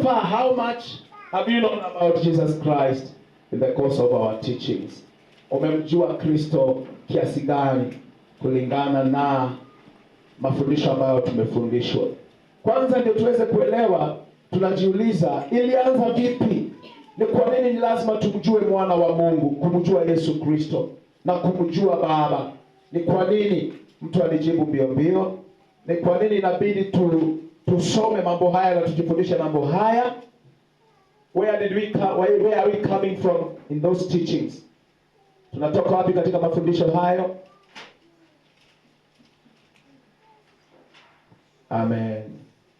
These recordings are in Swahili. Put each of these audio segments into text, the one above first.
far, how much have you known about Jesus Christ in the course of our teachings? Umemjua Kristo kiasi gani kulingana na mafundisho ambayo tumefundishwa? Kwanza ndio tuweze kuelewa, tunajiuliza ilianza vipi? Ni kwa nini ni lazima tumjue mwana wa Mungu, kumjua Yesu Kristo na kumjua Baba? Ni kwa nini? Mtu alijibu mbio mbio. Ni kwa nini inabidi tusome mambo haya na tujifundishe mambo haya? Where are we coming from in those teachings? Tunatoka wapi katika mafundisho hayo? Amen.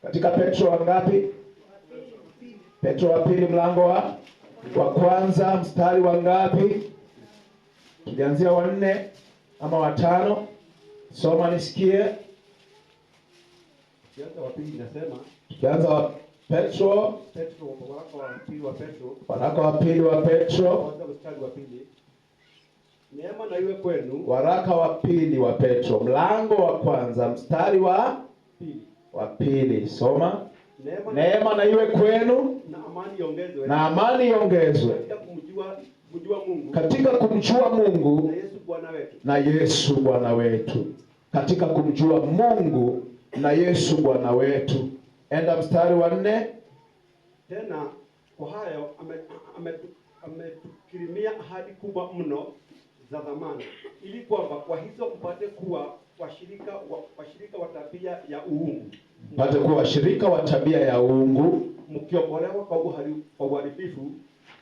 Katika Petro wangapi? Petro wa pili mlango wa kwanza mstari wa ngapi? Tulianzia wa 4 ama wa 5? Soma nisikie. Tukianza wa pili nasema, tukianza wa Petro, waraka wa pili wa Petro, kwanza mstari wa pili. Neema na iwe kwenu. Waraka wa pili wa Petro, mlango wa kwanza mstari wa pili. Soma. Neema na iwe kwenu na amani iongezwe katika kumjua Mungu na Yesu Bwana wetu. Katika kumjua Mungu na Yesu Bwana wetu. Enda mstari wa 4. Tena kwa hayo ametukirimia ahadi kubwa mno za dhamana, ili kwamba kwa hizo mpate kuwa washirika wa tabia ya uungu. Mpate kuwa washirika wa tabia ya uungu, mkiokolewa kwa uharibifu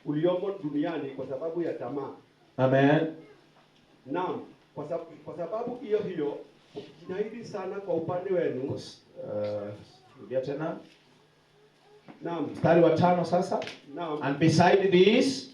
uliomo duniani kwa sababu ya tamaa. Amen. Naam, kwa sababu hiyo ukijitahidi sana kwa upande wenu. Rudia tena. Naam. Mstari wa 5 sasa. Naam. And beside this,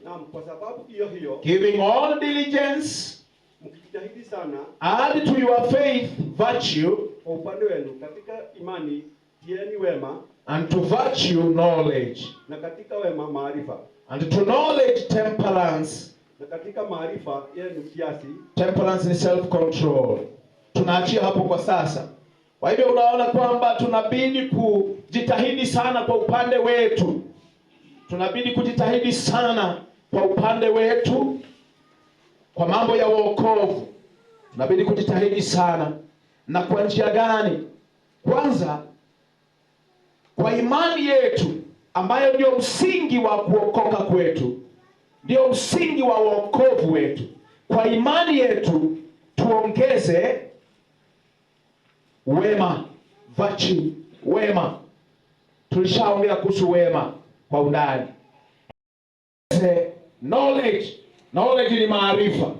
naam, kwa sababu hiyo giving all diligence, mkijitahidi sana, add to your faith virtue, kwa upande wenu katika imani tieni wema, and to virtue knowledge, na katika wema maarifa, and to knowledge temperance, na katika maarifa yenu kiasi. Temperance ni self control. Tunaachia hapo kwa sasa. Kwa hivyo unaona kwamba tunabidi kujitahidi sana kwa upande wetu. Tunabidi kujitahidi sana kwa upande wetu kwa mambo ya wokovu. Tunabidi kujitahidi sana. Na kwa njia gani? Kwanza kwa imani yetu ambayo ndio msingi wa kuokoka kwetu. Ndio msingi wa wokovu wetu. Kwa imani yetu tuongeze wema, virtue, wema. Tulishaongea kuhusu wema kwa undani. Knowledge ni maarifa.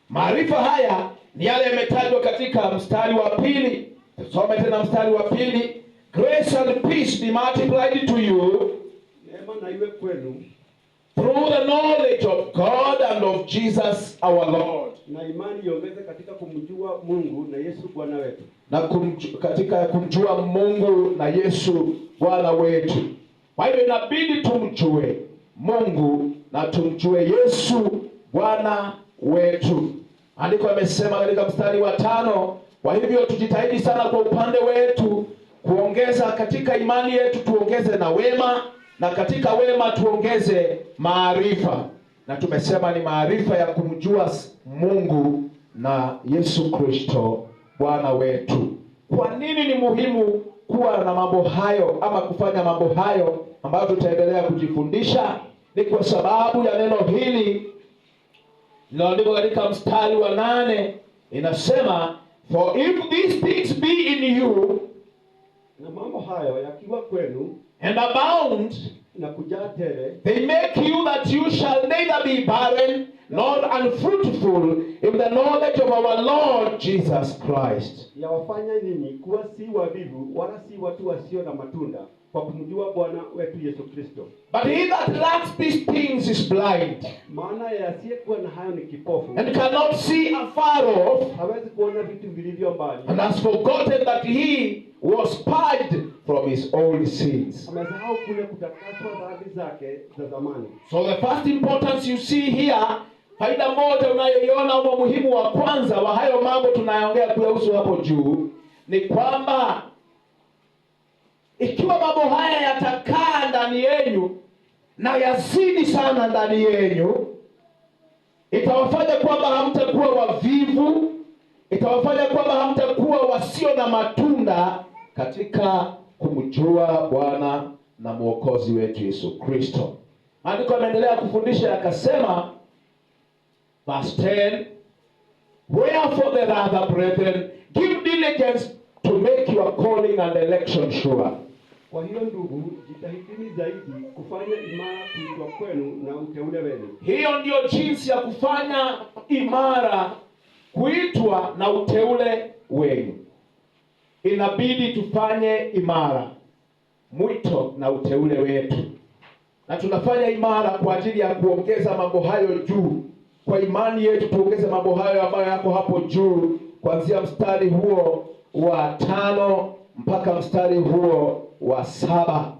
Maarifa haya ni yale yametajwa katika mstari wa 2. Tusome tena mstari wa 2. Grace and peace be multiplied to you. Neema na iwe kwenu. Through the knowledge of God and of Jesus our Lord. Na imani iongeze katika kumjua Mungu na Yesu Bwana wetu. Na katika kumjua Mungu na Yesu Bwana wetu. Kwa hivyo inabidi tumjue Mungu na tumjue Yesu Bwana wetu. Andiko amesema katika mstari wa 5, kwa hivyo tujitahidi sana kwa upande wetu kuongeza katika imani yetu, tuongeze na wema, na katika wema tuongeze maarifa. Na tumesema ni maarifa ya kumjua Mungu na Yesu Kristo Bwana wetu. Kwa nini ni muhimu kuwa na mambo hayo ama kufanya mambo hayo ambayo tutaendelea kujifundisha? Ni kwa sababu ya neno hili linaloandikwa katika mstari wa 8, inasema, for if these things be in you, na mambo hayo yakiwa kwenu, and abound, na kujaa tele, they make you that you shall neither be barren nor unfruitful in the knowledge of our Lord Jesus Christ. Yawafanya ninyi kuwa si wavivu wala si watu wasio na matunda kwa kumjua Bwana wetu Yesu Kristo. But he that lacks these things is blind, maana asiyekuwa na hayo ni kipofu, and cannot see afar off, hawezi kuona vitu vilivyo mbali, and has forgotten that he was purged from his old sins. Amesahau kule kutakaswa dhambi zake za zamani. So the first importance you see here, faida moja unayoiona au muhimu wa kwanza wa hayo mambo tunayoongea kuhusu hapo juu, ni kwamba ikiwa mambo haya yatakaa ndani yenu na yazidi sana ndani yenu, itawafanya kwamba hamtakuwa wavivu, itawafanya kwamba hamtakuwa wasio na matunda katika kumjua Bwana na Mwokozi wetu Yesu Kristo. Maandiko yanaendelea kufundisha yakasema, verse 10, wherefore the rather, brethren, give diligence to make your calling and election sure. Kwa hiyo ndugu, jitahidini zaidi kufanya imara kuitwa kwenu na uteule wenu. Hiyo ndiyo jinsi ya kufanya imara kuitwa na uteule wenu. Inabidi tufanye imara mwito na uteule wetu, na tunafanya imara kwa ajili ya kuongeza mambo hayo juu. Kwa imani yetu tuongeze mambo hayo ambayo yako hapo juu, kuanzia mstari huo wa 5 mpaka mstari huo wa 7.